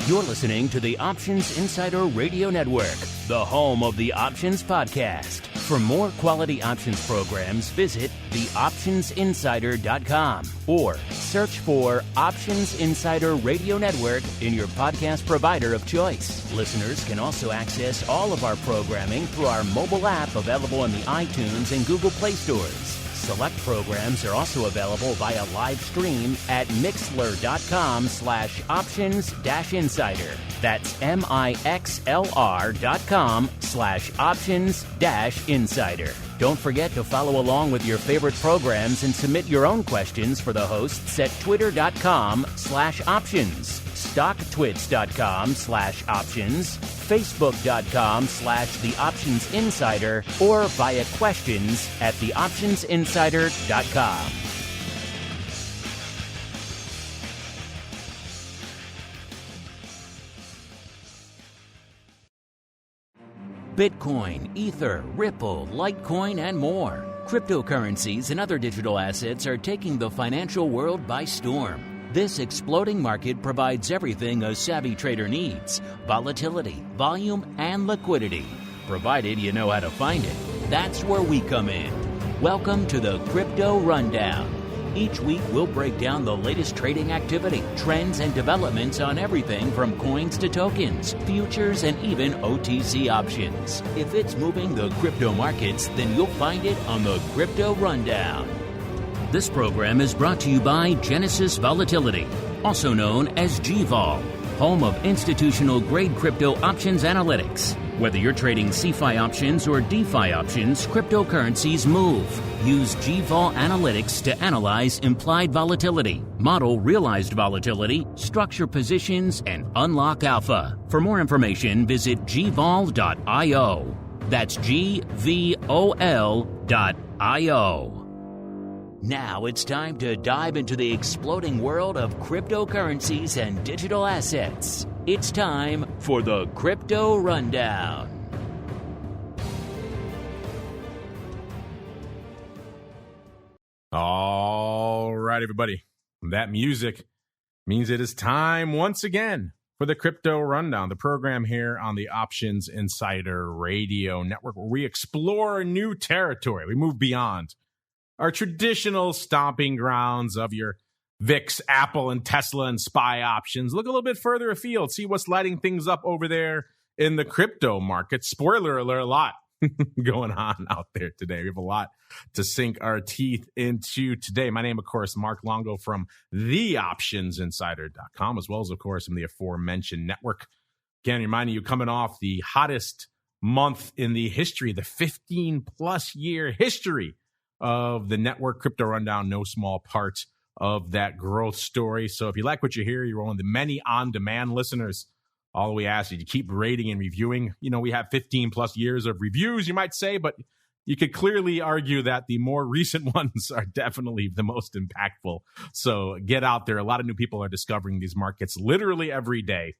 You're listening to the Options Insider Radio Network, the home of the Options Podcast. For more quality options programs, visit theoptionsinsider.com or search for Options Insider Radio Network in your podcast provider of choice. Listeners can also access all of our programming through our mobile app available in the iTunes and Google Play stores. Select programs are also available via live stream at mixlr.com/options-insider. That's mixlr.com/options-insider. Don't forget to follow along with your favorite programs and submit your own questions for the hosts at twitter.com/options, stocktwits.com/options, facebook.com/theoptionsinsider, or via questions at theoptionsinsider.com. Bitcoin, Ether, Ripple, Litecoin, and more. Cryptocurrencies and other digital assets are taking the financial world by storm. This exploding market provides everything a savvy trader needs: volatility, volume, and liquidity. Provided you know how to find it. That's where we come in. Welcome to the Crypto Rundown. Each week, we'll break down the latest trading activity, trends, and developments on everything from coins to tokens, futures, and even OTC options. If it's moving the crypto markets, then you'll find it on the Crypto Rundown. This program is brought to you by Genesis Volatility, also known as GVol, home of institutional-grade crypto options analytics. Whether you're trading CeFi options or DeFi options, cryptocurrencies move. Use GVol Analytics to analyze implied volatility, model realized volatility, structure positions, and unlock alpha. For more information, visit gvol.io. That's GVOL.io. Now it's time to dive into the exploding world of cryptocurrencies and digital assets. It's time for the Crypto Rundown. All right, everybody. That music means it is time once again for the Crypto Rundown, the program here on the Options Insider Radio Network, where we explore new territory. We move beyond our traditional stomping grounds of your VIX, Apple, and Tesla and SPY options. Look a little bit further afield, see what's lighting things up over there in the crypto market. Spoiler alert, a lot going on out there today. We have a lot to sink our teeth into today. My name, of course, Mark Longo from theoptionsinsider.com, as well as, of course, from the aforementioned network. Again, reminding you, coming off the hottest month in the history, the 15-plus year history of the network. Crypto Rundown, no small part of that growth story. So if you like what you hear, you're one of the many on-demand listeners. All we ask is you keep rating and reviewing. You know, we have 15-plus years of reviews, you might say, but you could clearly argue that the more recent ones are definitely the most impactful. So get out there. A lot of new people are discovering these markets literally every day.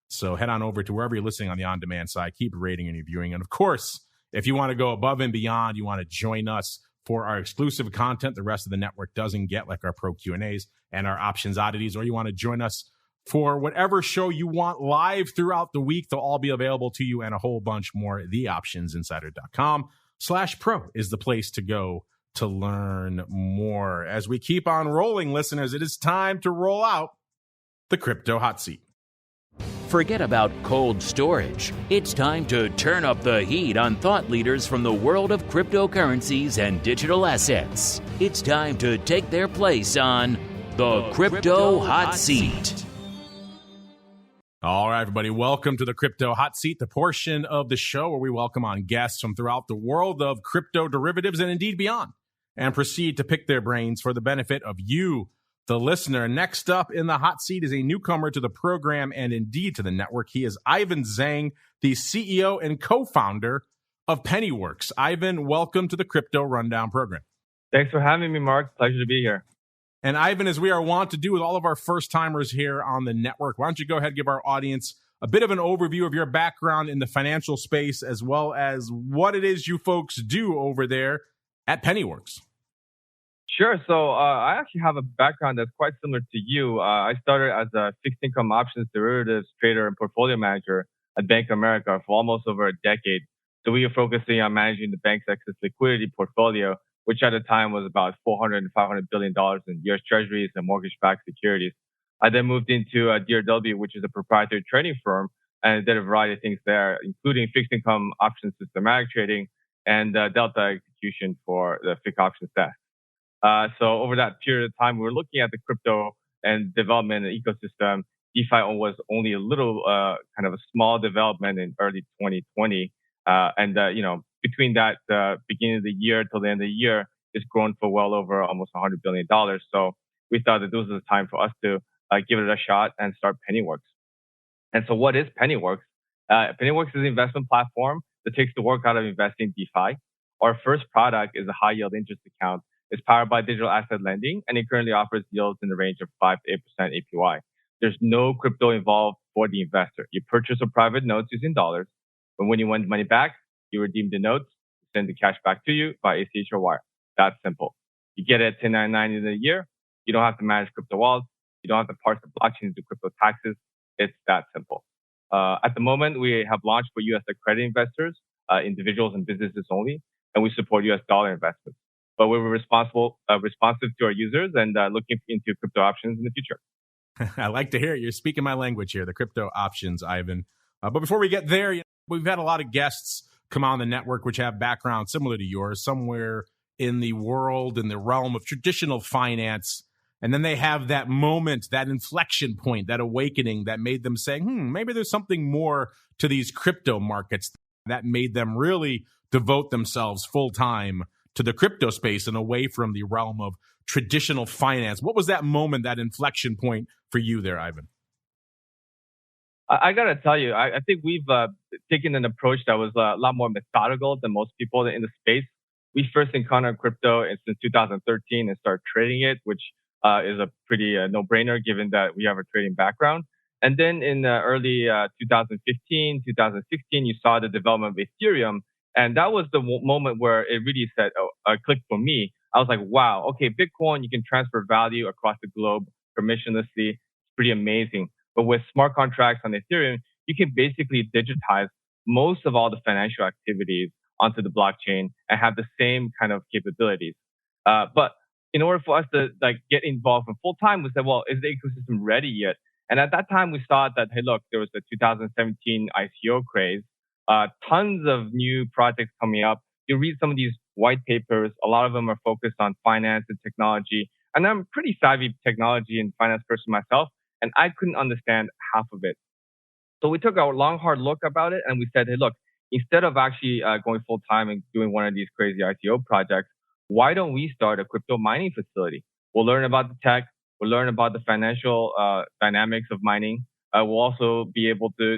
So head on over to wherever you're listening on the on-demand side. Keep rating and reviewing. And of course, if you want to go above and beyond, you want to join us for our exclusive content the rest of the network doesn't get, like our pro Q&As and our options oddities, or you want to join us for whatever show you want live throughout the week, they'll all be available to you and a whole bunch more. theoptionsinsider.com/pro is the place to go to learn more. As we keep on rolling, listeners, it is time to roll out the Crypto Hot Seat. Forget about cold storage. It's time to turn up the heat on thought leaders from the world of cryptocurrencies and digital assets. It's time to take their place on the Crypto Hot Seat. All right, everybody, welcome to the Crypto Hot Seat, the portion of the show where we welcome on guests from throughout the world of crypto derivatives and indeed beyond, and proceed to pick their brains for the benefit of you, the listener. Next up in the hot seat is a newcomer to the program and indeed to the network. He is Ivan Zhang, the CEO and co-founder of PennyWorks. Ivan, welcome to the Crypto Rundown program. Thanks for having me, Mark. Pleasure to be here. And Ivan, as we are wont to do with all of our first-timers here on the network, why don't you go ahead and give our audience a bit of an overview of your background in the financial space, as well as what it is you folks do over there at PennyWorks. Sure. So I actually have a background that's quite similar to you. I started as a fixed income options derivatives trader and portfolio manager at Bank of America for almost over a decade. So we were focusing on managing the bank's excess liquidity portfolio, which at the time was about 400 and 500 billion dollars in U.S. Treasuries and mortgage-backed securities. I then moved into DRW, which is a proprietary trading firm, and did a variety of things there, including fixed income options systematic trading and delta execution for the fixed options desk. So over that period of time, we were looking at the crypto and development and ecosystem. DeFi was only a little kind of a small development in early 2020, between that beginning of the year till the end of the year, it's grown for well over almost $100 billion. So we thought that this was the time for us to give it a shot and start PennyWorks. And so what is PennyWorks? PennyWorks is an investment platform that takes the work out of investing DeFi. Our first product is a high yield interest account. It's powered by digital asset lending, and it currently offers yields in the range of 5 to 8% APY. There's no crypto involved for the investor. You purchase a private note using dollars, but when you want money back, you redeem the notes, send the cash back to you by ACH or wire. That's simple. You get it at 1099 in a year. You don't have to manage crypto wallets. You don't have to parse the blockchain into crypto taxes. It's that simple. At the moment, we have launched for U.S. accredited investors, individuals and businesses only, and we support U.S. dollar investments. But we were responsive to our users and looking into crypto options in the future. I like to hear it. You're speaking my language here, the crypto options, Ivan. But before we get there, we've had a lot of guests come on the network which have backgrounds similar to yours, somewhere in the world, in the realm of traditional finance. And then they have that moment, that inflection point, that awakening that made them say, maybe there's something more to these crypto markets that made them really devote themselves full time to the crypto space and away from the realm of traditional finance. What was that moment, that inflection point for you there, Ivan? I got to tell you, I think we've taken an approach that was a lot more methodical than most people in the space. We first encountered crypto since 2013 and started trading it, which is a pretty no-brainer given that we have a trading background. And then in early 2015, 2016, you saw the development of Ethereum. And that was the moment where it really said, clicked for me. I was like, wow, okay, Bitcoin, you can transfer value across the globe permissionlessly. It's pretty amazing. But with smart contracts on Ethereum, you can basically digitize most of all the financial activities onto the blockchain and have the same kind of capabilities. But in order for us to get involved in full time, we said, well, is the ecosystem ready yet? And at that time, we thought that, hey, look, there was the 2017 ICO craze. Tons of new projects coming up. You read some of these white papers. A lot of them are focused on finance and technology. And I'm a pretty savvy technology and finance person myself, and I couldn't understand half of it. So we took a long, hard look about it, and we said, hey, look, instead of actually going full time and doing one of these crazy ICO projects, why don't we start a crypto mining facility? We'll learn about the tech. We'll learn about the financial dynamics of mining. We'll also be able to,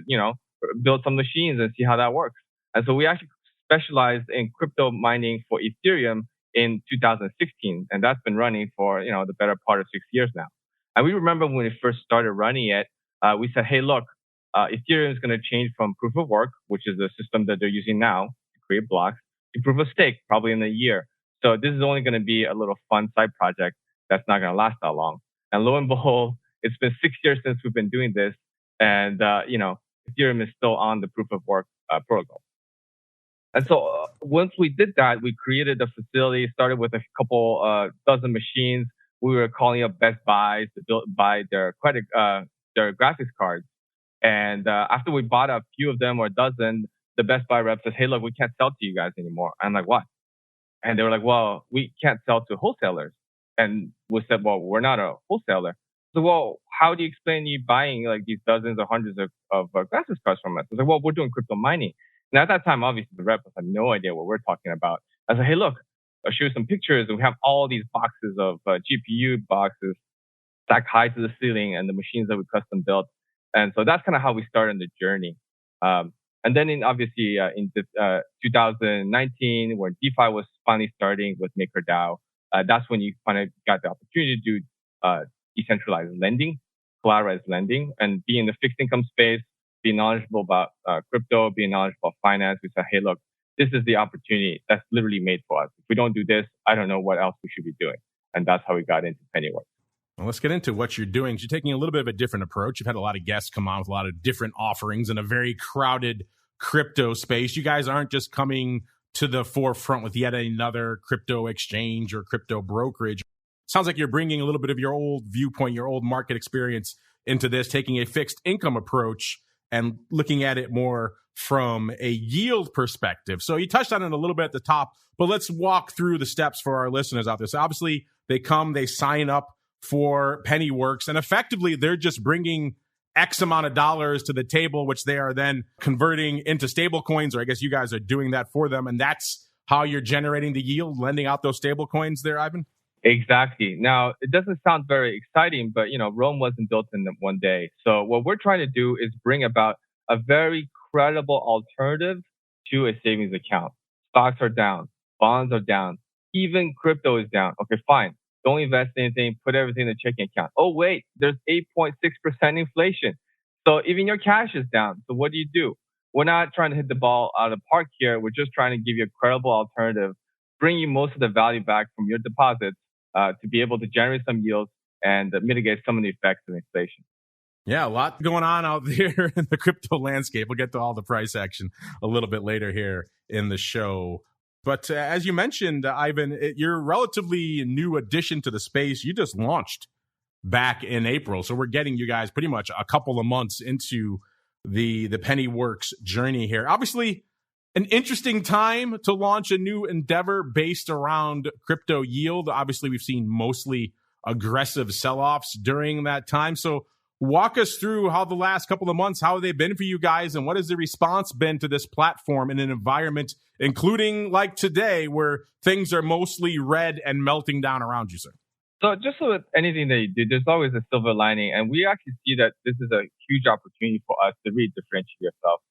build some machines and see how that works. And so we actually specialized in crypto mining for Ethereum in 2016, and that's been running for the better part of 6 years now. And we remember when we first started running it, we said, hey, look, Ethereum is going to change from proof of work, which is the system that they're using now to create blocks, to proof of stake, probably in a year. So this is only going to be a little fun side project that's not going to last that long. And lo and behold, it's been 6 years since we've been doing this, and Ethereum is still on the proof of work protocol. And so once we did that, we created a facility, started with a couple dozen machines. We were calling up Best Buys to buy their their graphics cards. And after we bought a few of them or a dozen, the Best Buy rep says, hey, look, we can't sell to you guys anymore. I'm like, what? And they were like, well, we can't sell to wholesalers. And we said, well, we're not a wholesaler. So, well, how do you explain you buying like these dozens or hundreds of graphics cards from us? I was like, well, we're doing crypto mining. And at that time, obviously, the rep had no idea what we're talking about. I said, hey, look, I'll show you some pictures. And we have all these boxes of GPU boxes stacked high to the ceiling and the machines that we custom built. And so that's kind of how we started the journey. And then in 2019, when DeFi was finally starting with MakerDAO, that's when you kind of got the opportunity to do decentralized lending, collateralized lending, and be in the fixed income space, be knowledgeable about crypto, be knowledgeable about finance. We said, hey, look, this is the opportunity that's literally made for us. If we don't do this, I don't know what else we should be doing. And that's how we got into PennyWorks. Well, let's get into what you're doing. You're taking a little bit of a different approach. You've had a lot of guests come on with a lot of different offerings in a very crowded crypto space. You guys aren't just coming to the forefront with yet another crypto exchange or crypto brokerage. Sounds like you're bringing a little bit of your old viewpoint, your old market experience into this, taking a fixed income approach and looking at it more from a yield perspective. So you touched on it a little bit at the top, but let's walk through the steps for our listeners out there. So obviously they come, they sign up for PennyWorks, and effectively they're just bringing X amount of dollars to the table, which they are then converting into stable coins, or I guess you guys are doing that for them. And that's how you're generating the yield, lending out those stable coins there, Ivan? Exactly. Now, it doesn't sound very exciting, but Rome wasn't built in one day. So what we're trying to do is bring about a very credible alternative to a savings account. Stocks are down, bonds are down, even crypto is down. Okay, fine. Don't invest in anything, put everything in the checking account. Oh, wait, there's 8.6% inflation. So even your cash is down. So what do? We're not trying to hit the ball out of the park here. We're just trying to give you a credible alternative, bring you most of the value back from your deposits to be able to generate some yields and mitigate some of the effects of inflation. Yeah, a lot going on out there in the crypto landscape. We'll get to all the price action a little bit later here in the show. But as you mentioned, Ivan, you're a relatively new addition to the space. You just launched back in April. So we're getting you guys pretty much a couple of months into the PennyWorks journey here. Obviously, an interesting time to launch a new endeavor based around crypto yield. Obviously, we've seen mostly aggressive sell-offs during that time. So walk us through how the last couple of months, how have they been for you guys, and what has the response been to this platform in an environment, including like today, where things are mostly red and melting down around you, sir? So just with anything that you do, there's always a silver lining. And we actually see that this is a huge opportunity for us to really differentiate yourself.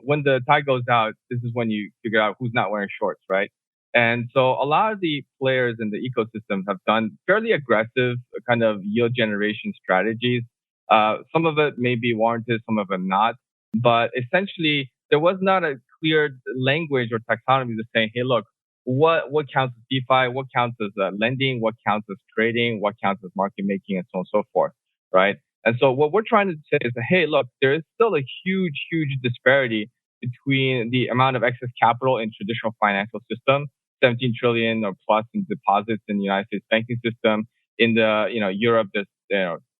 When the tide goes out, this is when you figure out who's not wearing shorts, right? And so a lot of the players in the ecosystem have done fairly aggressive kind of yield generation strategies. Some of it may be warranted, some of it not. But essentially, there was not a clear language or taxonomy to say, hey, look, what counts as DeFi, what counts as lending, what counts as trading, what counts as market making, and so on and so forth, right? And so what we're trying to say is that, hey, look, there is still a huge, huge disparity between the amount of excess capital in traditional financial system, 17 trillion or plus in deposits in the United States banking system. In the, Europe, there's,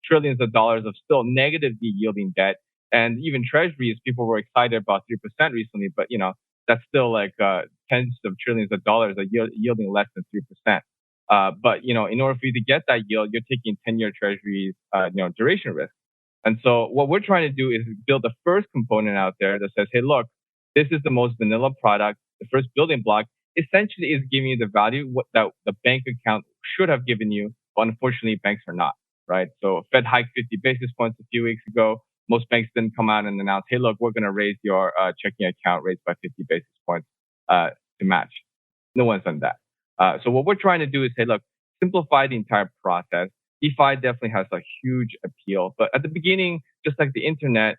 trillions of dollars of still negatively yielding debt. And even treasuries, people were excited about 3% recently, but, that's still like tens of trillions of dollars are yielding less than 3%. But, in order for you to get that yield, you're taking 10-year treasuries, duration risk. And so what we're trying to do is build the first component out there that says, hey, look, this is the most vanilla product. The first building block essentially is giving you the value that the bank account should have given you, but unfortunately banks are not, right? So Fed hiked 50 basis points a few weeks ago. Most banks didn't come out and announce, hey, look, we're going to raise your checking account rates by 50 basis points to match. No one's done that. So what we're trying to do is say, look, simplify the entire process. DeFi definitely has a huge appeal. But at the beginning, just like the internet,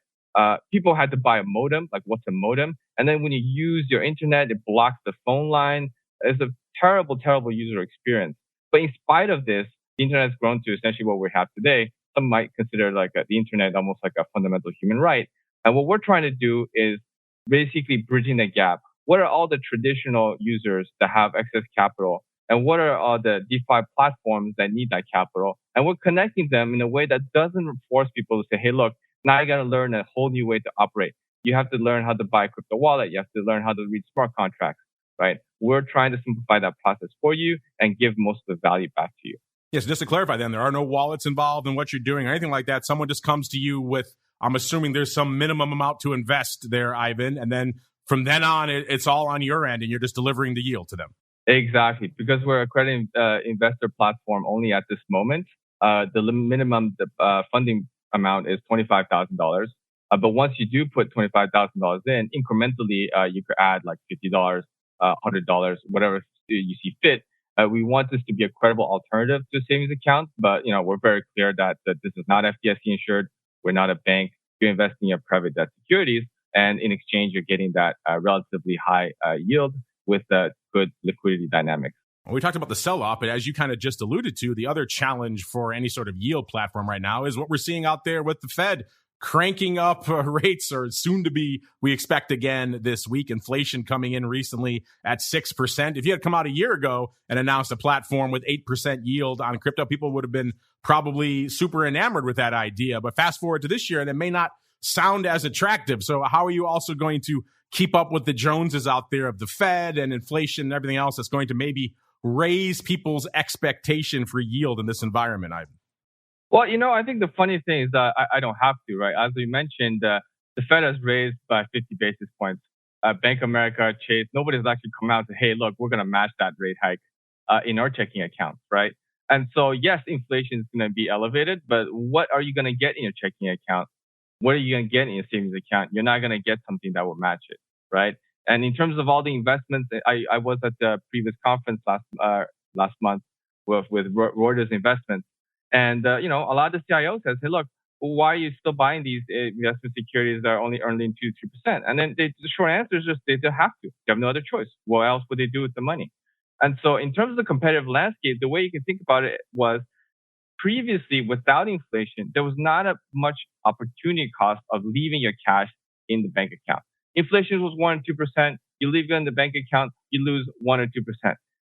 people had to buy a modem. Like, what's a modem? And then when you use your internet, it blocks the phone line. It's a terrible, terrible user experience. But in spite of this, the internet has grown to essentially what we have today. Some might consider the internet almost like a fundamental human right. And what we're trying to do is basically bridging the gap. What are all the traditional users that have excess capital? And what are all the DeFi platforms that need that capital? And we're connecting them in a way that doesn't force people to say, hey, look, now I got to learn a whole new way to operate. You have to learn how to buy a crypto wallet. You have to learn how to read smart contracts, right? We're trying to simplify that process for you and give most of the value back to you. Yes, just to clarify then, there are no wallets involved in what you're doing or anything like that. Someone just comes to you with, I'm assuming there's some minimum amount to invest there, Ivan. And then from then on, it's all on your end and you're just delivering the yield to them. Exactly. Because we're a credit investor platform only at this moment, the minimum funding amount is $25,000. But once you do put $25,000 in, incrementally, you could add like $50, $100, whatever you see fit. We want this to be a credible alternative to savings accounts, but we're very clear that this is not FDIC insured. We're not a bank. You're investing in private debt securities, and in exchange, you're getting that relatively high yield with good liquidity dynamics. Well, we talked about the sell-off, but as you kind of just alluded to, the other challenge for any sort of yield platform right now is what we're seeing out there with the Fed cranking up rates, or soon to be, we expect again this week. Inflation coming in recently at 6%. If you had come out a year ago and announced a platform with 8% yield on crypto, people would have been probably super enamored with that idea. But fast forward to this year, and it may not sound as attractive. So how are you also going to keep up with the Joneses out there of the Fed and inflation and everything else that's going to maybe raise people's expectation for yield in this environment, Ivan? Well, I think the funny thing is that I don't have to, right? As we mentioned, the Fed has raised by 50 basis points. Bank of America, Chase, nobody's actually come out and say, hey, look, we're going to match that rate hike in our checking accounts, right? And so, yes, inflation is going to be elevated, but what are you going to get in your checking account? What are you going to get in your savings account? You're not going to get something that will match it, right? And in terms of all the investments, I was at the previous conference last month with Reuters Investments. And, a lot of the CIOs says, hey, look, why are you still buying these investment securities that are only earning 2-3%? And then the short answer is just they have to. They have no other choice. What else would they do with the money? And so in terms of the competitive landscape, the way you can think about it was previously, without inflation, there was not a much opportunity cost of leaving your cash in the bank account. Inflation was 1 or 2%. You leave it in the bank account, you lose 1 or 2%.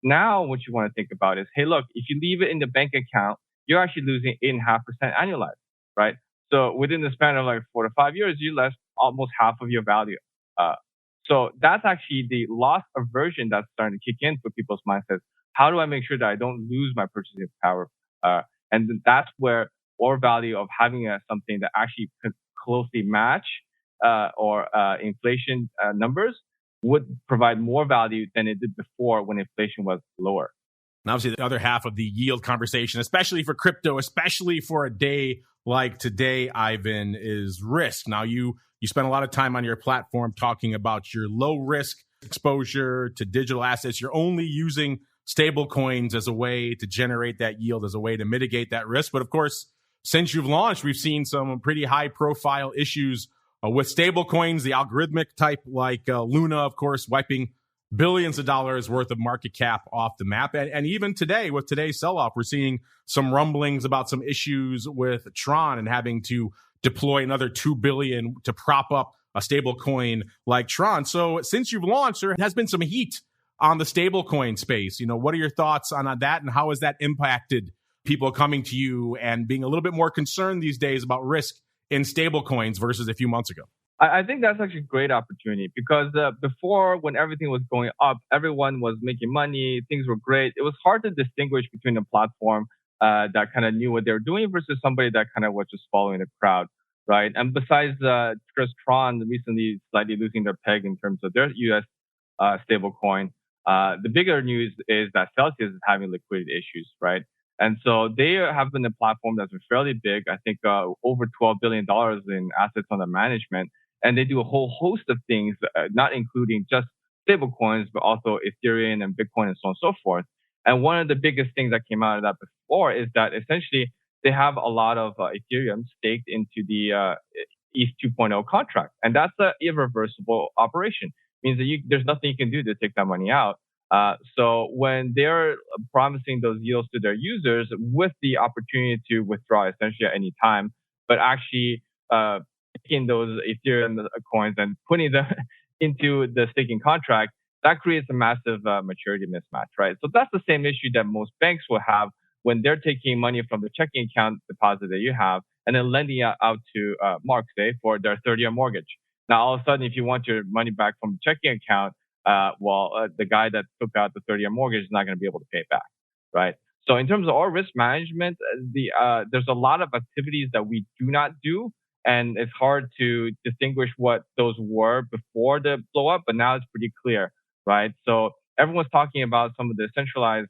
Now, what you want to think about is, hey, look, if you leave it in the bank account, you're actually losing 8.5% annualized, right? So within the span of like 4 to 5 years, you lost almost half of your value. So that's actually the loss aversion that's starting to kick in for people's mindsets. How do I make sure that I don't lose my purchasing power? And that's where our value of having something that actually could closely match or inflation numbers would provide more value than it did before when inflation was lower. And obviously, the other half of the yield conversation, especially for crypto, especially for a day like today, Ivan, is risk. Now, you spend a lot of time on your platform talking about your low risk exposure to digital assets. You're only using stable coins as a way to generate that yield, as a way to mitigate that risk. But of course, since you've launched, we've seen some pretty high profile issues with stable coins, the algorithmic type like Luna, of course, wiping billions of dollars worth of market cap off the map. And even today, with today's sell-off, we're seeing some rumblings about some issues with Tron and having to deploy another $2 billion to prop up a stable coin like Tron. So since you've launched, there has been some heat on the stable coin space. What are your thoughts on that, and how has that impacted people coming to you and being a little bit more concerned these days about risk in stable coins versus a few months ago? I think that's actually a great opportunity because before, when everything was going up, everyone was making money, things were great. It was hard to distinguish between a platform that kind of knew what they were doing versus somebody that kind of was just following the crowd, right? And besides, Tron recently slightly losing their peg in terms of their US stable coin. The bigger news is that Celsius is having liquidity issues, right? And so they have been a platform that's been fairly big. I think over $12 billion in assets under management. And they do a whole host of things, not including just stable coins, but also Ethereum and Bitcoin and so on and so forth. And one of the biggest things that came out of that before is that essentially they have a lot of Ethereum staked into the ETH 2.0 contract. And that's an irreversible operation. It means that there's nothing you can do to take that money out. So when they're promising those yields to their users with the opportunity to withdraw essentially at any time, but actually taking those Ethereum coins and putting them into the staking contract, that creates a massive maturity mismatch, right? So that's the same issue that most banks will have when they're taking money from the checking account deposit that you have and then lending it out to Mark, say, for their 30-year mortgage. Now, all of a sudden, if you want your money back from the checking account, the guy that took out the 30-year mortgage is not going to be able to pay it back, right? So in terms of our risk management, there's a lot of activities that we do not do. And it's hard to distinguish what those were before the blow up, but now it's pretty clear, right? So everyone's talking about some of the centralized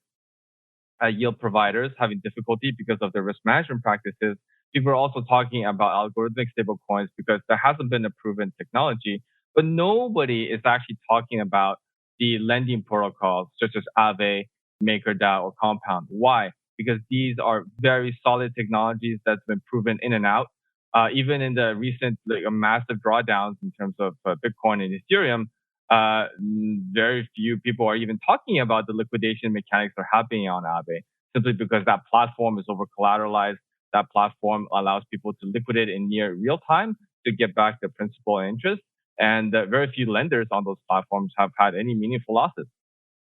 yield providers having difficulty because of their risk management practices. People are also talking about algorithmic stablecoins because there hasn't been a proven technology, but nobody is actually talking about the lending protocols such as Aave, MakerDAO, or Compound. Why? Because these are very solid technologies that's been proven in and out. Even in the recent massive drawdowns in terms of Bitcoin and Ethereum, very few people are even talking about the liquidation mechanics that are happening on Aave, simply because that platform is over collateralized. That platform allows people to liquidate in near real time to get back their principal and interest. And very few lenders on those platforms have had any meaningful losses.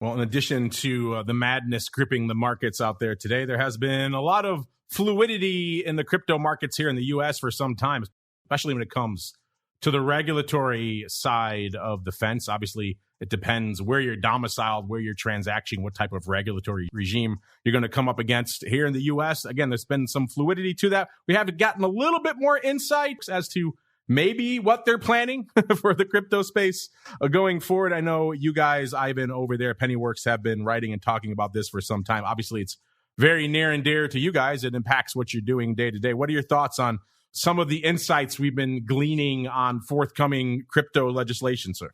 Well, in addition to the madness gripping the markets out there today, there has been a lot of fluidity in the crypto markets here in the U.S. for some time, especially when it comes to the regulatory side of the fence. Obviously, it depends where you're domiciled, where you're transacting, what type of regulatory regime you're going to come up against here in the U.S. Again, there's been some fluidity to that. We have gotten a little bit more insight as to maybe what they're planning for the crypto space going forward. I know you guys, Ivan, over there at PennyWorks, have been writing and talking about this for some time. Obviously, it's very near and dear to you guys. It impacts what you're doing day to day. What are your thoughts on some of the insights we've been gleaning on forthcoming crypto legislation, sir?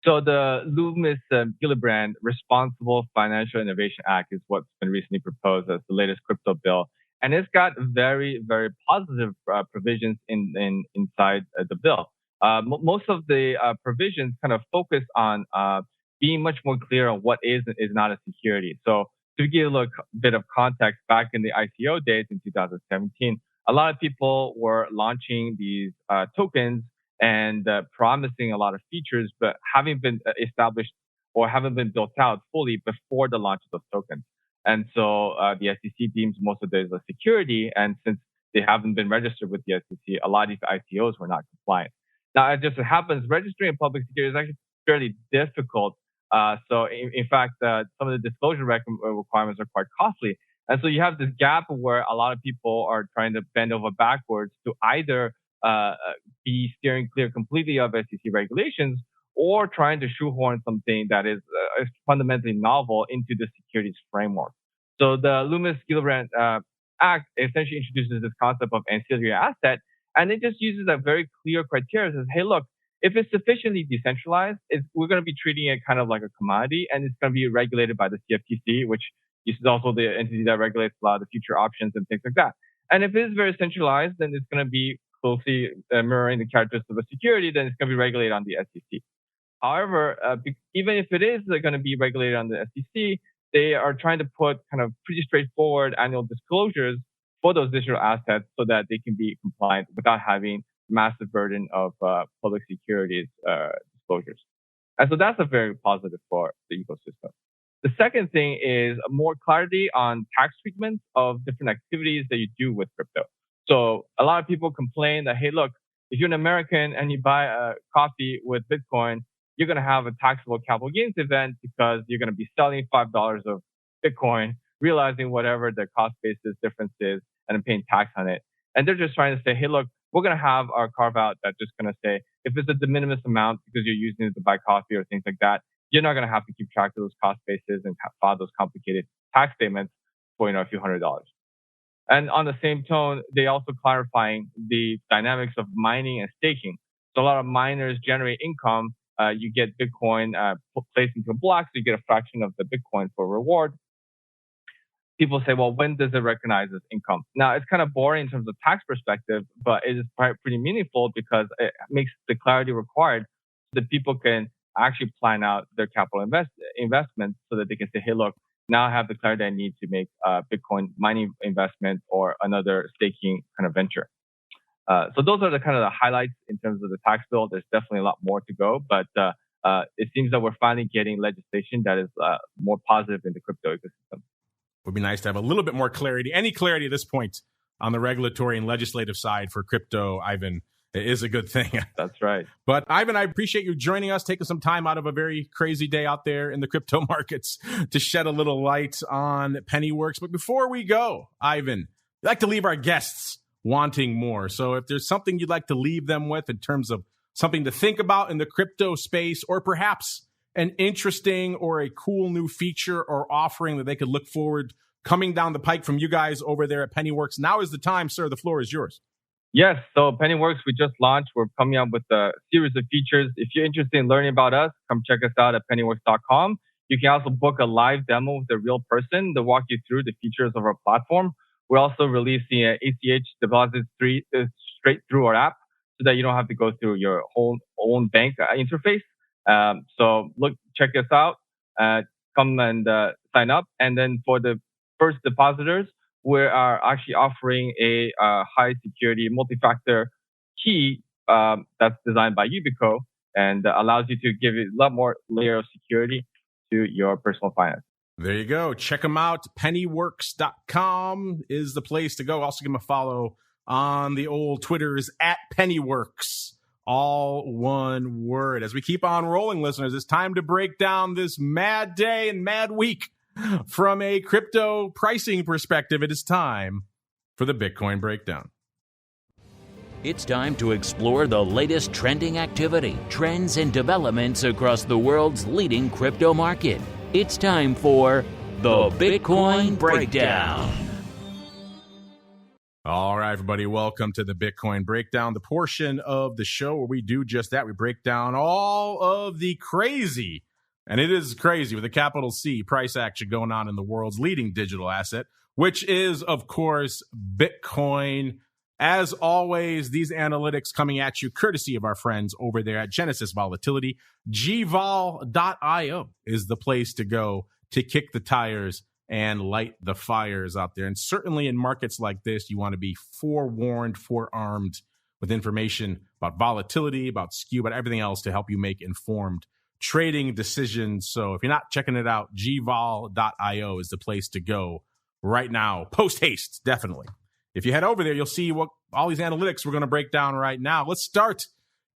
So the Loomis-Gillibrand Responsible Financial Innovation Act is what's been recently proposed as the latest crypto bill. And it's got very, very positive provisions inside the bill. Most of the provisions kind of focus on being much more clear on what is and is not a security. So to give a little bit of context, back in the ICO days in 2017, a lot of people were launching these tokens and promising a lot of features, but haven't been established or haven't been built out fully before the launch of those tokens. And so the SEC deems most of those a security. And since they haven't been registered with the SEC, a lot of these ICOs were not compliant. Now, it just happens registering a public security is actually fairly difficult. So in fact, some of the disclosure requirements are quite costly. And so you have this gap where a lot of people are trying to bend over backwards to either be steering clear completely of SEC regulations or trying to shoehorn something that is fundamentally novel into the securities framework. So the Loomis-Gillibrand Act essentially introduces this concept of ancillary asset, and it just uses a very clear criteria. It says, hey, look, if it's sufficiently decentralized, we're going to be treating it kind of like a commodity, and it's going to be regulated by the CFTC, which is also the entity that regulates a lot of the future options and things like that. And if it is very centralized, then it's going to be closely mirroring the characteristics of a security, then it's going to be regulated on the SEC. However, even if it is going to be regulated on the SEC, they are trying to put kind of pretty straightforward annual disclosures for those digital assets so that they can be compliant without having massive burden of public securities disclosures. And so that's a very positive for the ecosystem. The second thing is more clarity on tax treatment of different activities that you do with crypto. So a lot of people complain that, hey, look, if you're an American and you buy a coffee with Bitcoin, you're going to have a taxable capital gains event because you're going to be selling $5 of Bitcoin, realizing whatever the cost basis difference is, and paying tax on it. And they're just trying to say, hey, look, we're going to have our carve out that's just going to say, if it's a de minimis amount because you're using it to buy coffee or things like that, you're not going to have to keep track of those cost bases and file those complicated tax statements for, a few $100s. And on the same tone, they also clarifying the dynamics of mining and staking. So a lot of miners generate income. You get Bitcoin placed into a block, so you get a fraction of the Bitcoin for reward. People say, well, when does it recognize as income? Now, it's kind of boring in terms of tax perspective, but it is pretty meaningful because it makes the clarity required so that people can actually plan out their capital investments so that they can say, hey, look, now I have the clarity I need to make a Bitcoin mining investment or another staking kind of venture. So those are the kind of the highlights in terms of the tax bill. There's definitely a lot more to go, but it seems that we're finally getting legislation that is more positive in the crypto ecosystem. It would be nice to have a little bit more clarity, any clarity at this point on the regulatory and legislative side for crypto, Ivan, is a good thing. That's right. But Ivan, I appreciate you joining us, taking some time out of a very crazy day out there in the crypto markets to shed a little light on PennyWorks. But before we go, Ivan, we like to leave our guests wanting more. So if there's something you'd like to leave them with in terms of something to think about in the crypto space, or perhaps an interesting or a cool new feature or offering that they could look forward coming down the pike from you guys over there at PennyWorks, now is the time, sir. The floor is yours. Yes. So PennyWorks, we just launched. We're coming up with a series of features. If you're interested in learning about us, come check us out at pennyworks.com. You can also book a live demo with a real person to walk you through the features of our platform. We're also releasing an ACH deposits straight through our app so that you don't have to go through your own bank interface. So check us out. Come and sign up. And then for the first depositors, we are actually offering a high security multi-factor key that's designed by Yubico and allows you to give it a lot more layer of security to your personal finance. There you go. Check them out. PennyWorks.com is the place to go. Also give them a follow on the old Twitters at PennyWorks. All one word. As we keep on rolling, listeners, it's time to break down this mad day and mad week. From a crypto pricing perspective, it is time for the Bitcoin Breakdown. It's time to explore the latest trending activity, trends, and developments across the world's leading crypto market. It's time for the Bitcoin Breakdown. All right, everybody, welcome to the Bitcoin Breakdown, the portion of the show where we do just that. We break down all of the crazy, and it is crazy with a capital C, price action going on in the world's leading digital asset, which is, of course, Bitcoin. As always, these analytics coming at you courtesy of our friends over there at Genesis Volatility. gvol.io is the place to go to kick the tires and light the fires out there. And certainly in markets like this, you want to be forewarned, forearmed with information about volatility, about skew, about everything else to help you make informed trading decisions. So if you're not checking it out, gvol.io is the place to go right now. Post haste, definitely. If you head over there, you'll see what all these analytics we're going to break down right now. Let's start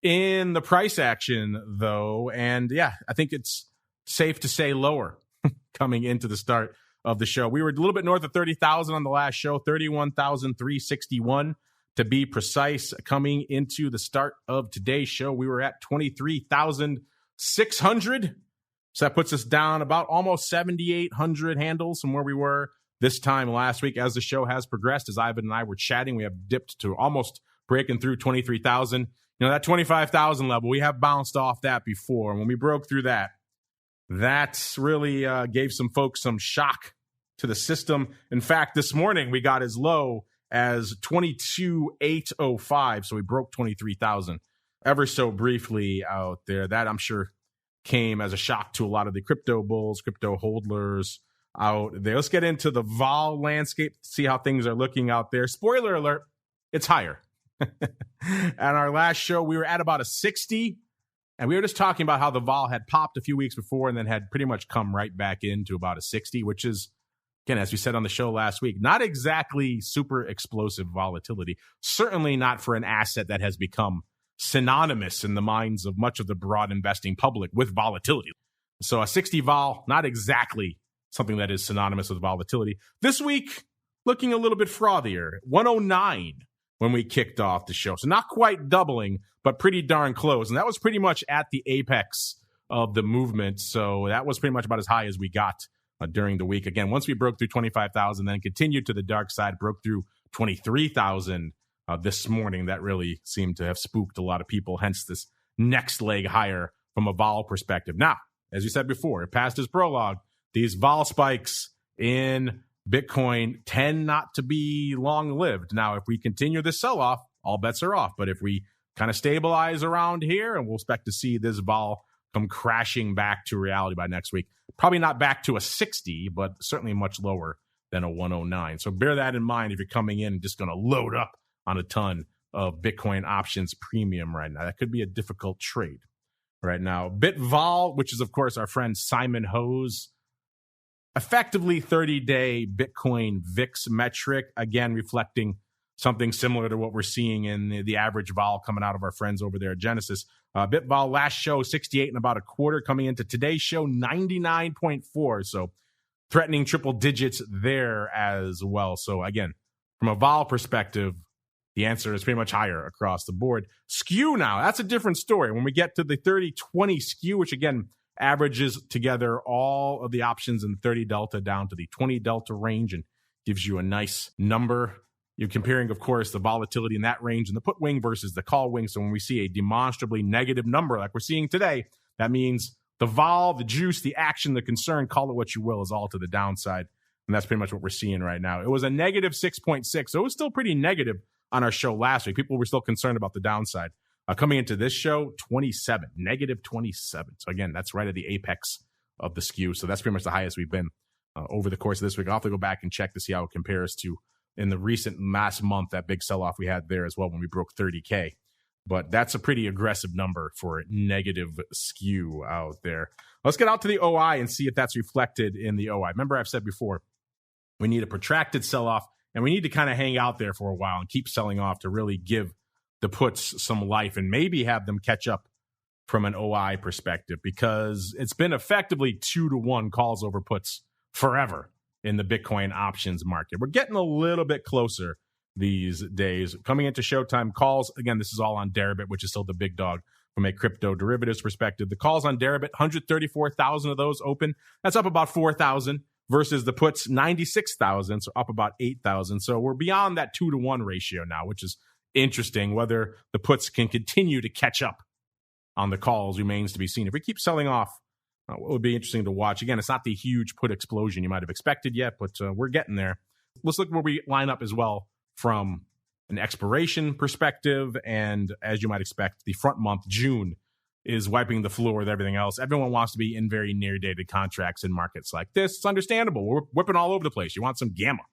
in the price action, though. And yeah, I think it's safe to say lower coming into the start of the show. We were a little bit north of 30,000 on the last show, 31,361 to be precise. Coming into the start of today's show, we were at 23,600. So that puts us down about almost 7,800 handles from where we were this time last week. As the show has progressed, as Ivan and I were chatting, we have dipped to almost breaking through 23,000. That 25,000 level, we have bounced off that before. And when we broke through that, that really gave some folks some shock to the system. In fact, this morning we got as low as 22,805. So we broke 23,000 ever so briefly out there. That I'm sure came as a shock to a lot of the crypto bulls, crypto holders out there. Let's get into the vol landscape, see how things are looking out there. Spoiler alert, it's higher. At our last show, we were at about a 60, and we were just talking about how the vol had popped a few weeks before and then had pretty much come right back into about a 60, which is, again, as we said on the show last week, not exactly super explosive volatility. Certainly not for an asset that has become synonymous in the minds of much of the broad investing public with volatility. So a 60 vol, not exactly something that is synonymous with volatility. This week, looking a little bit frothier, 109 when we kicked off the show. So not quite doubling, but pretty darn close. And that was pretty much at the apex of the movement. So that was pretty much about as high as we got during the week. Again, once we broke through 25,000, then continued to the dark side, broke through 23,000 this morning. That really seemed to have spooked a lot of people, hence this next leg higher from a vol perspective. Now, as you said before, it passed as prologue. These vol spikes in Bitcoin tend not to be long-lived. Now, if we continue this sell-off, all bets are off. But if we kind of stabilize around here, and we'll expect to see this vol come crashing back to reality by next week. Probably not back to a 60, but certainly much lower than a 109. So bear that in mind if you're coming in and just going to load up on a ton of Bitcoin options premium right now. That could be a difficult trade right now. BitVol, which is, of course, our friend Simon Ho's effectively 30-day Bitcoin VIX metric, again, reflecting something similar to what we're seeing in the average vol coming out of our friends over there at Genesis. BitVol last show, 68 and about a quarter. Coming into today's show, 99.4. So threatening triple digits there as well. So again, from a vol perspective, the answer is pretty much higher across the board. Skew now, that's a different story. When we get to the 30-20 skew, which again averages together all of the options in the 30 delta down to the 20 delta range and gives you a nice number. You're comparing, of course, the volatility in that range and the put wing versus the call wing. So when we see a demonstrably negative number like we're seeing today, that means the vol, the juice, the action, the concern, call it what you will, is all to the downside. And that's pretty much what we're seeing right now. It was a negative 6.6. So it was still pretty negative on our show last week. People were still concerned about the downside. Coming into this show, 27, negative 27. So again, that's right at the apex of the skew. So that's pretty much the highest we've been over the course of this week. I'll have to go back and check to see how it compares to in the recent last month, that big sell-off we had there as well when we broke 30K. But that's a pretty aggressive number for negative skew out there. Let's get out to the OI and see if that's reflected in the OI. Remember, I've said before, we need a protracted sell-off, and we need to kind of hang out there for a while and keep selling off to really give the puts some life and maybe have them catch up from an OI perspective, because it's been effectively 2-to-1 calls over puts forever in the Bitcoin options market. We're getting a little bit closer these days. Coming into Showtime calls, again, this is all on Deribit, which is still the big dog from a crypto derivatives perspective. The calls on Deribit, 134,000 of those open. That's up about 4,000 versus the puts, 96,000, so up about 8,000. So we're beyond that 2-to-1 ratio now, which is interesting. Whether the puts can continue to catch up on the calls remains to be seen. If we keep selling off, what would be interesting to watch? Again, it's not the huge put explosion you might have expected yet, but we're getting there. Let's look where we line up as well from an expiration perspective. And as you might expect, the front month, June, is wiping the floor with everything else. Everyone wants to be in very near-dated contracts in markets like this. It's understandable. We're whipping all over the place. You want some gamma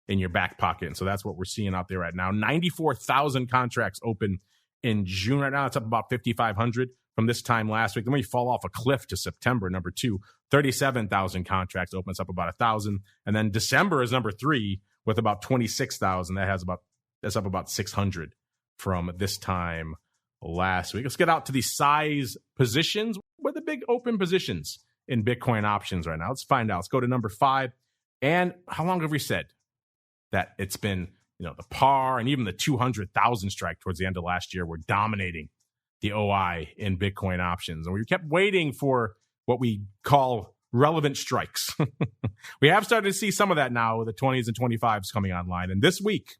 in your back pocket. And so that's what we're seeing out there right now. 94,000 contracts open in June right now. It's up about 5,500 from this time last week. Then we fall off a cliff to September, number 2. 37,000 contracts opens up about 1,000. And then December is number 3 with about 26,000. That's up about 600 from this time last week. Let's get out to the size positions. What are the big open positions in Bitcoin options right now? Let's find out. Let's go to number 5. And how long have we said that it's been, the par and even the 200,000 strike towards the end of last year were dominating the OI in Bitcoin options. And we kept waiting for what we call relevant strikes. We have started to see some of that now with the 20s and 25s coming online. And this week,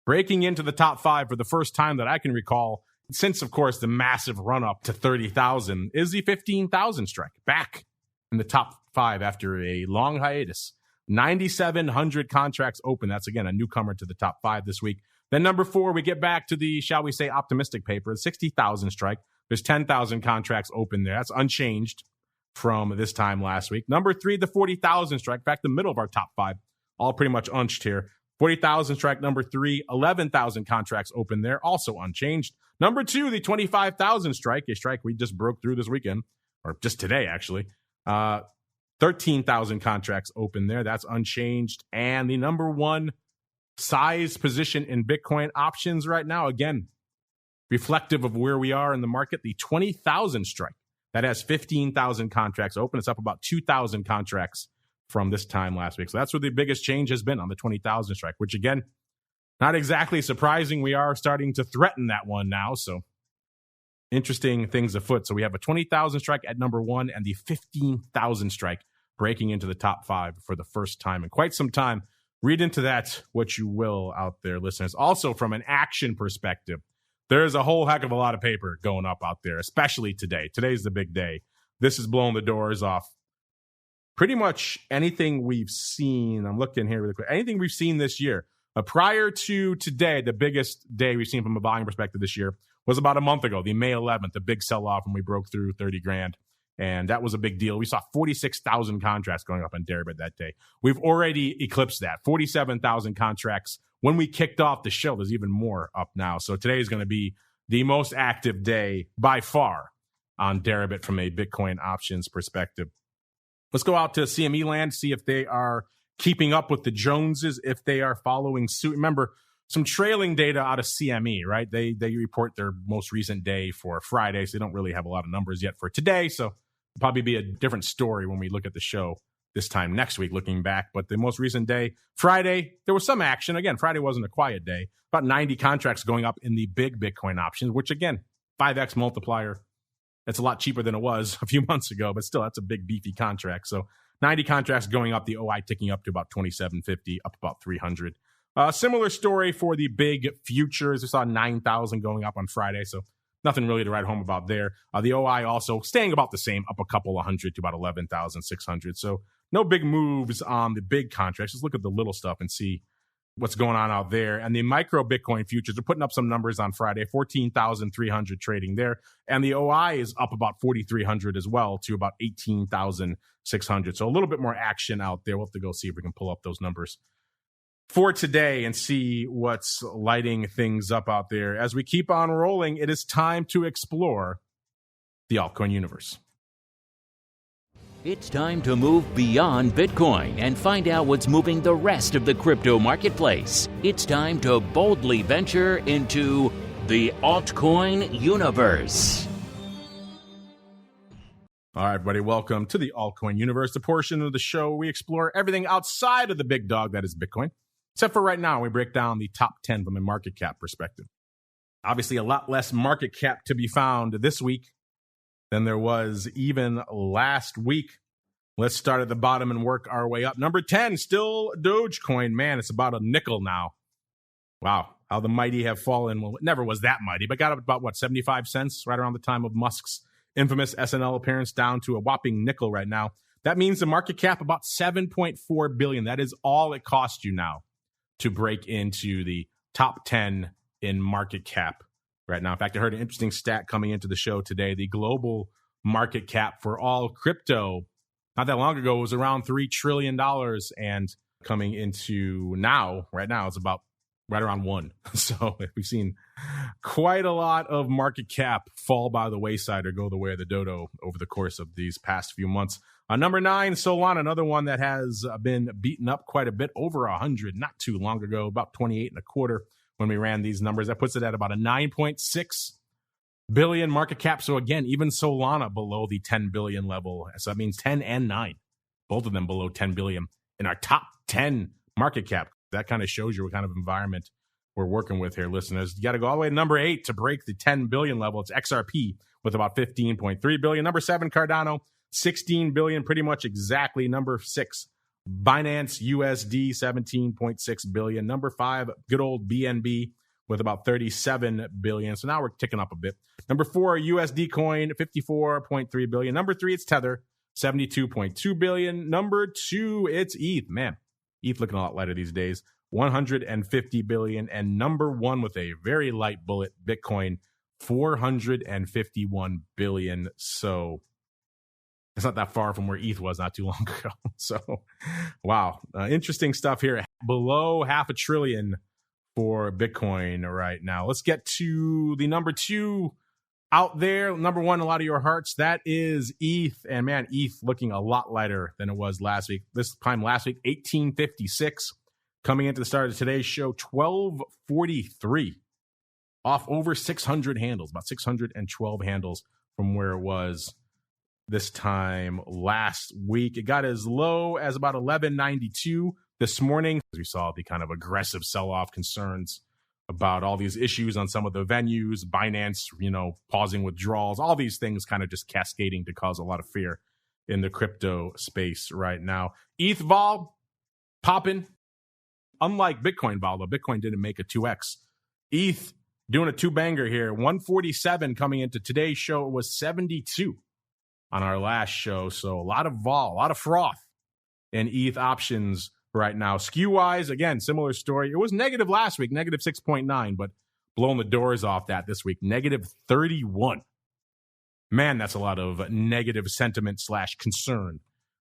breaking into the top 5 for the first time that I can recall since, of course, the massive run-up to 30,000 is the 15,000 strike, back in the top 5 after a long hiatus. 9,700 contracts open. That's, again, a newcomer to the top 5 this week. Then number 4, we get back to the, shall we say, optimistic paper, the 60,000 strike. There's 10,000 contracts open there. That's unchanged from this time last week. Number 3, the 40,000 strike. In fact, the middle of our top 5, all pretty much unched here. 40,000 strike, number 3, 11,000 contracts open there, also unchanged. Number 2, the 25,000 strike, a strike we just broke through this weekend, or just today, actually. 13,000 contracts open there. That's unchanged. And the number 1 size position in Bitcoin options right now, again, reflective of where we are in the market, the 20,000 strike. That has 15,000 contracts open. It's up about 2,000 contracts from this time last week. So that's where the biggest change has been on the 20,000 strike, which, again, not exactly surprising. We are starting to threaten that one now. So interesting things afoot. So we have a 20,000 strike at number 1 and the 15,000 strike breaking into the top 5 for the first time in quite some time. Read into that what you will out there, listeners. Also, from an action perspective, there's a whole heck of a lot of paper going up out there, especially today. Today's the big day. This is blowing the doors off pretty much anything we've seen. I'm looking here really quick. Anything we've seen this year. Prior to today, the biggest day we've seen from a volume perspective this year was about a month ago, the May 11th, the big sell-off when we broke through 30 grand. And that was a big deal. We saw 46,000 contracts going up on Deribit that day. We've already eclipsed that, 47,000 contracts. When we kicked off the show, there's even more up now. So today is going to be the most active day by far on Deribit from a Bitcoin options perspective. Let's go out to CME land, see if they are keeping up with the Joneses, if they are following suit. Remember, some trailing data out of CME, right? They report their most recent day for Friday, so they don't really have a lot of numbers yet for today. So it'll probably be a different story when we look at the show this time next week, looking back. But the most recent day, Friday, there was some action. Again, Friday wasn't a quiet day. About 90 contracts going up in the big Bitcoin options, which, again, 5x multiplier. That's a lot cheaper than it was a few months ago, but still, that's a big, beefy contract. So 90 contracts going up, the OI ticking up to about 2750, up about 300. Similar story for the big futures. We saw 9,000 going up on Friday, so nothing really to write home about there. The OI also staying about the same, up a couple of hundred to about 11,600. So no big moves on the big contracts. Just look at the little stuff and see what's going on out there. And the micro Bitcoin futures are putting up some numbers on Friday, 14,300 trading there. And the OI is up about 4,300 as well to about 18,600. So a little bit more action out there. We'll have to go see if we can pull up those numbers for today and see what's lighting things up out there. As we keep on rolling, it is time to explore the altcoin universe. It's time to move beyond Bitcoin and find out what's moving the rest of the crypto marketplace. It's time to boldly venture into the altcoin universe. All right, everybody, welcome to the altcoin universe, the portion of the show we explore everything outside of the big dog that is Bitcoin. Except for right now, we break down the top 10 from a market cap perspective. Obviously, a lot less market cap to be found this week than there was even last week. Let's start at the bottom and work our way up. Number 10, still Dogecoin. Man, it's about a nickel now. Wow, how the mighty have fallen. Well, it never was that mighty, but got up about, 75 cents right around the time of Musk's infamous SNL appearance, down to a whopping nickel right now. That means the market cap about $7.4 billion. That is all it cost you now to break into the top 10 in market cap right now. In fact, I heard an interesting stat coming into the show today. The global market cap for all crypto, not that long ago, was around $3 trillion. And coming into right now, it's about right around one. So we've seen quite a lot of market cap fall by the wayside or go the way of the dodo over the course of these past few months. Number 9, Solana, another one that has been beaten up quite a bit, over 100 not too long ago, about 28 and a quarter when we ran these numbers. That puts it at about a 9.6 billion market cap. So again, even Solana below the 10 billion level. So that means 10 and 9, both of them below 10 billion in our top 10 market cap. That kind of shows you what kind of environment we're working with here, listeners. You got to go all the way to number 8 to break the 10 billion level. It's XRP with about 15.3 billion. Number 7, Cardano, 16 billion, pretty much exactly. Number 6, Binance USD, 17.6 billion. Number 5, good old BNB with about 37 billion. So now we're ticking up a bit. Number 4, USD coin, 54.3 billion. Number 3, it's Tether, 72.2 billion. Number 2, it's ETH. Man, ETH looking a lot lighter these days, 150 billion. And number 1 with a very light bullet, Bitcoin, 451 billion. So it's not that far from where ETH was not too long ago. So, wow. Interesting stuff here. Below $500 billion for Bitcoin right now. Let's get to the number 2 out there. Number 1, a lot of your hearts. That is ETH. And man, ETH looking a lot lighter than it was last week. This time last week, 1856. Coming into the start of today's show, 1243. Off over 600 handles, about 612 handles from where it was this time last week. It got as low as about 1192 this morning. We saw the kind of aggressive sell-off, concerns about all these issues on some of the venues, Binance, pausing withdrawals, all these things kind of just cascading to cause a lot of fear in the crypto space right now. ETH vol popping. Unlike Bitcoin vol, though, Bitcoin didn't make a 2x. ETH doing a 2-banger here. 147 coming into today's show. It was 72 on our last show. So a lot of vol, a lot of froth in ETH options right now. Skew-wise, again, similar story. It was negative last week, negative 6.9, but blowing the doors off that this week, negative 31. Man, that's a lot of negative sentiment / concern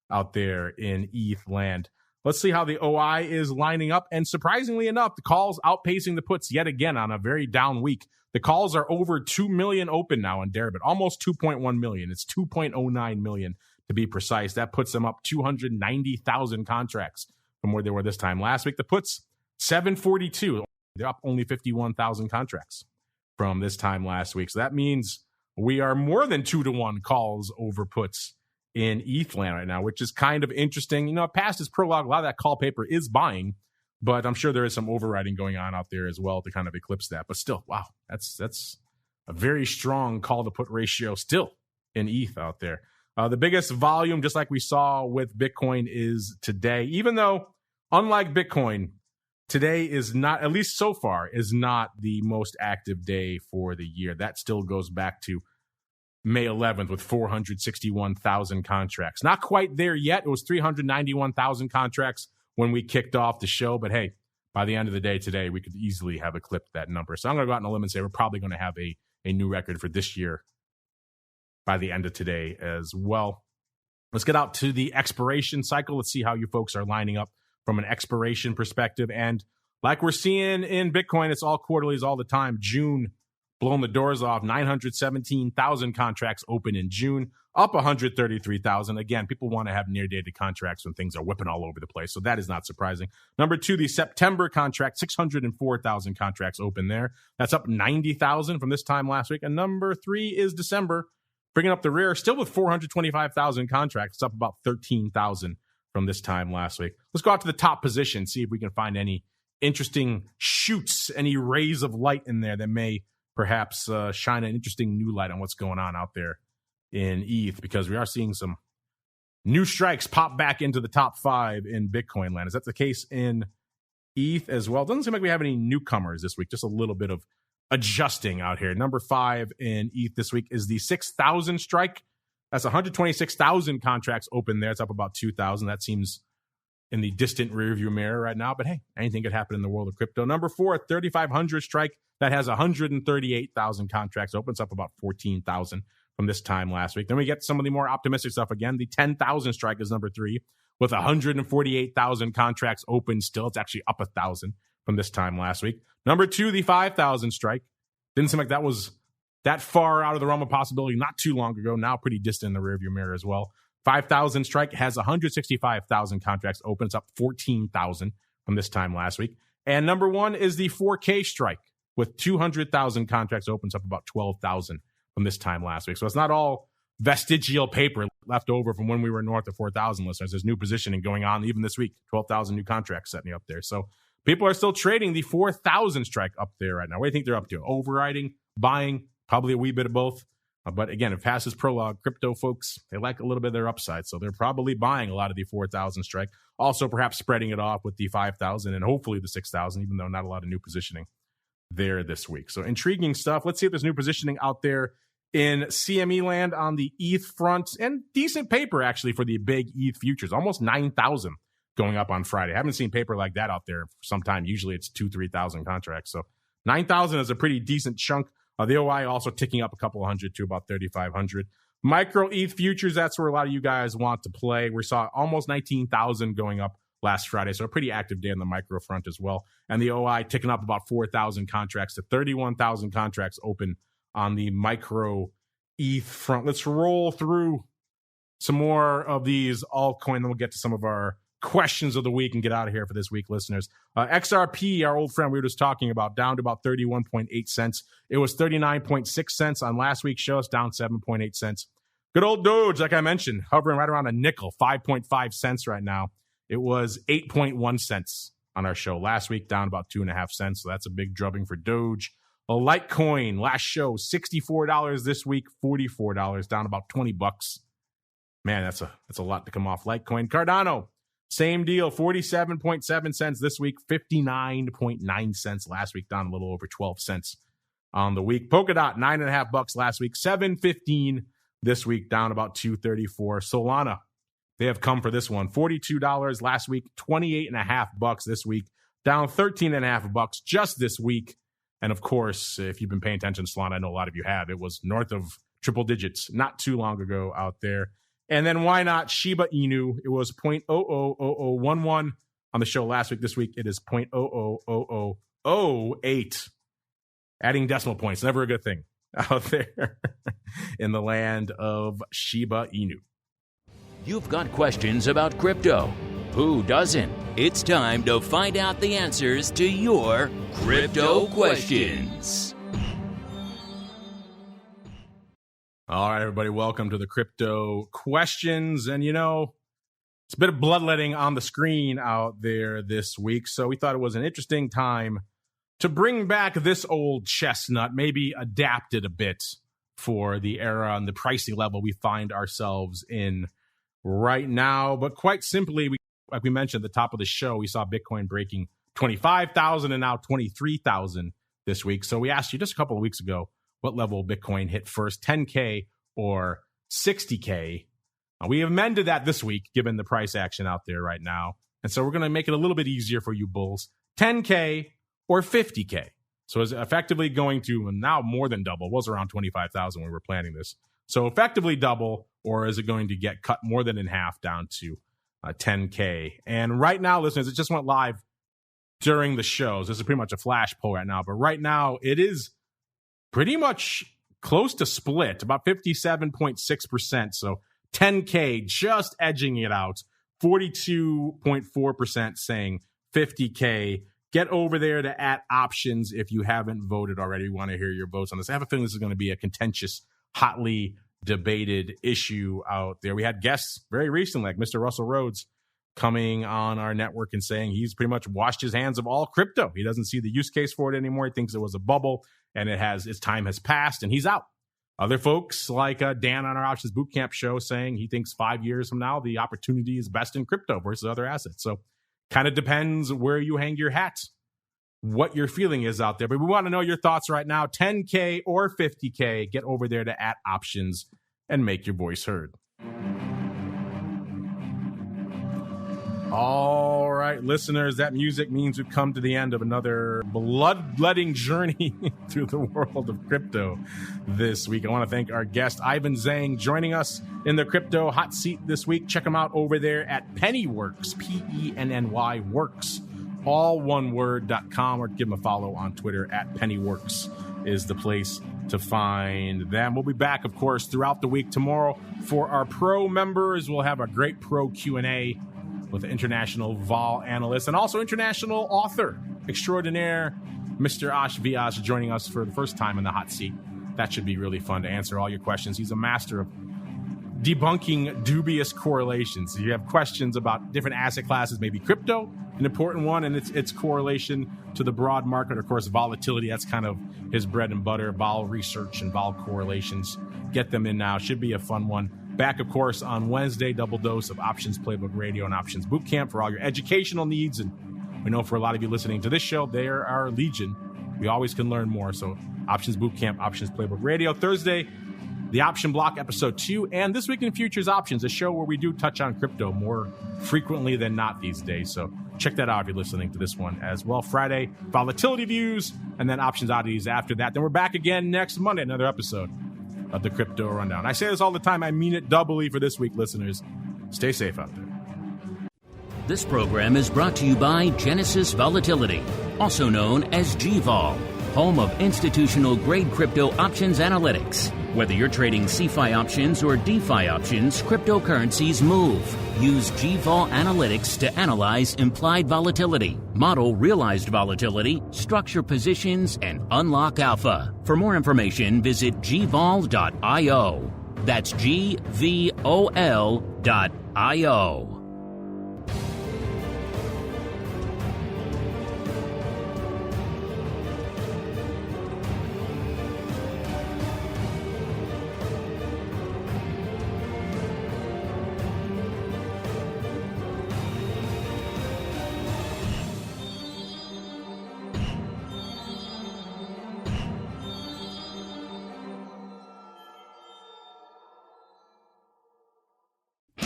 out there in ETH land. Let's see how the OI is lining up. And surprisingly enough, the calls outpacing the puts yet again on a very down week. The calls are over 2 million open now in Deribit, almost 2.1 million. It's 2.09 million to be precise. That puts them up 290,000 contracts from where they were this time last week. The puts, 742. They're up only 51,000 contracts from this time last week. So that means we are more than 2-to-1 calls over puts in ETH land right now, which is kind of interesting. Past is prologue. A lot of that call paper is buying, but I'm sure there is some overriding going on out there as well to kind of eclipse that. But still, wow, that's a very strong call to put ratio still in ETH out there. The biggest volume, just like we saw with Bitcoin, is today, even though, unlike Bitcoin, today is not, at least so far, is not the most active day for the year. That still goes back to May 11th with 461,000 contracts. Not quite there yet. It was 391,000 contracts when we kicked off the show. But hey, by the end of the day today, we could easily have eclipsed that number. So I'm going to go out on a limb and say we're probably going to have a new record for this year by the end of today as well. Let's get out to the expiration cycle. Let's see how you folks are lining up from an expiration perspective. And like we're seeing in Bitcoin, it's all quarterlies all the time. June blowing the doors off, 917,000 contracts open in June, up 133,000. Again, people want to have near-dated contracts when things are whipping all over the place, so that is not surprising. Number 2, the September contract, 604,000 contracts open there. That's up 90,000 from this time last week. And number 3 is December, bringing up the rear, still with 425,000 contracts. It's up about 13,000 from this time last week. Let's go out to the top position, see if we can find any interesting shoots, any rays of light in there that may perhaps shine an interesting new light on what's going on out there in ETH, because we are seeing some new strikes pop back into the top 5 in Bitcoin land. Is that the case in ETH as well? Doesn't seem like we have any newcomers this week, just a little bit of adjusting out here. Number 5 in ETH this week is the 6,000 strike. That's 126,000 contracts open there. It's up about 2,000. That seems in the distant rearview mirror right now, but hey, anything could happen in the world of crypto. Number 4, 3,500 strike. That has 138,000 contracts open. It's up about 14,000 from this time last week. Then we get some of the more optimistic stuff again. The 10,000 strike is number 3 with 148,000 contracts open still. It's actually up 1,000 from this time last week. Number 2, the 5,000 strike. Didn't seem like that was that far out of the realm of possibility not too long ago. Now pretty distant in the rearview mirror as well. 5,000 strike has 165,000 contracts open. It's up 14,000 from this time last week. And number 1 is the 4K strike with 200,000 contracts open. It's up about 12,000 from this time last week. So it's not all vestigial paper left over from when we were north of 4,000 listeners. There's new positioning going on even this week. 12,000 new contracts setting up there. So people are still trading the 4,000 strike up there right now. What do you think they're up to? Overriding, buying, probably a wee bit of both. But again, if past is prologue, crypto folks, they like a little bit of their upside. So they're probably buying a lot of the 4,000 strike. Also perhaps spreading it off with the 5,000 and hopefully the 6,000, even though not a lot of new positioning there this week. So intriguing stuff. Let's see if there's new positioning out there in CME land on the ETH front, and decent paper actually for the big ETH futures, almost 9,000 going up on Friday. I haven't seen paper like that out there for some time. Usually it's 2,000-3,000 contracts. So 9,000 is a pretty decent chunk. The OI also ticking up a couple of hundred to about 3,500. Micro ETH futures, that's where a lot of you guys want to play. We saw almost 19,000 going up last Friday, so a pretty active day on the micro front as well. And the OI ticking up about 4,000 contracts to 31,000 contracts open on the micro ETH front. Let's roll through some more of these altcoin, then we'll get to some of our questions of the week and get out of here for this week, listeners. XRP, our old friend we were just talking about, down to about 31.8 cents. It was 39.6 cents on last week's show. It's down 7.8 cents. Good old Doge, like I mentioned, hovering right around a nickel, 5.5 cents right now. It was 8.1 cents on our show last week, down about 2.5 cents. So that's a big drubbing for Doge. A Litecoin, last show, $64 this week, $44, down about 20 bucks. Man, that's a lot to come off Litecoin. Cardano, same deal, 47.7 cents this week, 59.9 cents last week, down a little over 12 cents on the week. Polkadot, 9.5 bucks last week, 7.15 this week, down about 2.34. Solana, they have come for this one, $42 last week, 28.5 bucks this week, down 13.5 bucks just this week. And of course, if you've been paying attention to Solana, I know a lot of you have, it was north of triple digits not too long ago out there. And then why not Shiba Inu? It was 0.000011 on the show last week. This week it is 0.000008. Adding decimal points, never a good thing out there in the land of Shiba Inu. You've got questions about crypto. Who doesn't? It's time to find out the answers to your crypto questions. All right, everybody, welcome to the crypto questions. And, it's a bit of bloodletting on the screen out there this week. So we thought it was an interesting time to bring back this old chestnut, maybe adapt it a bit for the era and the pricey level we find ourselves in right now. But quite simply, like we mentioned at the top of the show, we saw Bitcoin breaking 25,000 and now 23,000 this week. So we asked you just a couple of weeks ago, what level Bitcoin hit first, 10K or 60K? We amended that this week, given the price action out there right now. And so we're going to make it a little bit easier for you bulls 10K or 50K. So it's effectively going to now more than double. It was around 25,000 when we were planning this. So effectively double, or is it going to get cut more than in half down to 10K? And right now, listeners, it just went live during the shows. This is pretty much a flash poll right now. But right now, it is pretty much close to split, about 57.6%. So 10K just edging it out. 42.4% saying 50K. Get over there to @options if you haven't voted already. We want to hear your votes on this. I have a feeling this is going to be a contentious, hotly debated issue out there. We had guests very recently, like Mr. Russell Rhodes, coming on our network and saying he's pretty much washed his hands of all crypto. He doesn't see the use case for it anymore. He thinks it was a bubble and its time has passed and he's out. Other folks like Dan on our Options Bootcamp show saying he thinks 5 years from now, the opportunity is best in crypto versus other assets. So kind of depends where you hang your hat, what your feeling is out there. But we want to know your thoughts right now. 10K or 50K. Get over there to @options and make your voice heard. All right, listeners, that music means we've come to the end of another bloodletting journey through the world of crypto this week. I want to thank our guest, Ivan Zhang, joining us in the crypto hot seat this week. Check him out over there at PennyWorks, PENNY Works, all one word.com, or give him a follow on Twitter at PennyWorks is the place to find them. We'll be back, of course, throughout the week. Tomorrow for our pro members, we'll have a great pro Q&A with international vol analyst and also international author extraordinaire, Mr. Ash Vyas, joining us for the first time in the hot seat. That should be really fun to answer all your questions. He's a master of debunking dubious correlations. If you have questions about different asset classes, maybe crypto, an important one, and its correlation to the broad market. Of course, volatility, that's kind of his bread and butter, vol research and vol correlations. Get them in now. Should be a fun one. Back, of course, on Wednesday, double dose of Options Playbook Radio and Options Bootcamp for all your educational needs. And we know for a lot of you listening to this show, there are legion. We always can learn more. So Options Bootcamp, Options Playbook Radio. Thursday, the Option Block Episode 2. And This Week in Futures Options, a show where we do touch on crypto more frequently than not these days. So check that out if you're listening to this one as well. Friday, Volatility Views, and then Options Oddities after that. Then we're back again next Monday, another episode of the Crypto Rundown. I say this all the time. I mean it doubly for this week, listeners. Stay safe out there. This program is brought to you by Genesis Volatility, also known as GVol, home of institutional-grade crypto options analytics. Whether you're trading CeFi options or DeFi options, cryptocurrencies move. Use GVol Analytics to analyze implied volatility, model realized volatility, structure positions, and unlock alpha. For more information, visit gvol.io. That's GVOL.io.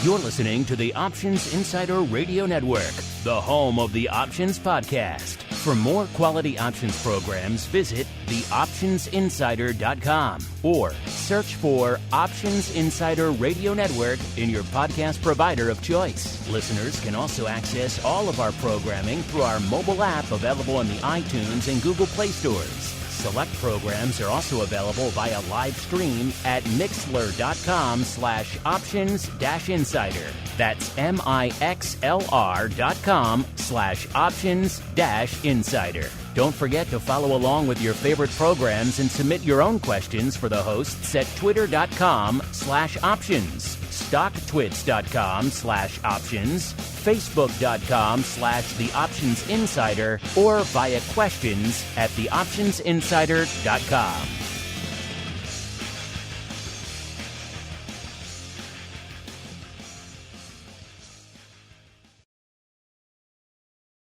You're listening to the Options Insider Radio Network, the home of the Options Podcast. For more quality options programs, visit theoptionsinsider.com or search for Options Insider Radio Network in your podcast provider of choice. Listeners can also access all of our programming through our mobile app available in the iTunes and Google Play stores. Select programs are also available via live stream at mixlr.com/options-insider. That's mixlr.com/options-insider. Don't forget to follow along with your favorite programs and submit your own questions for the hosts at twitter.com/options, stocktwits.com/options, facebook.com/theoptionsinsider, or via questions@theoptionsinsider.com.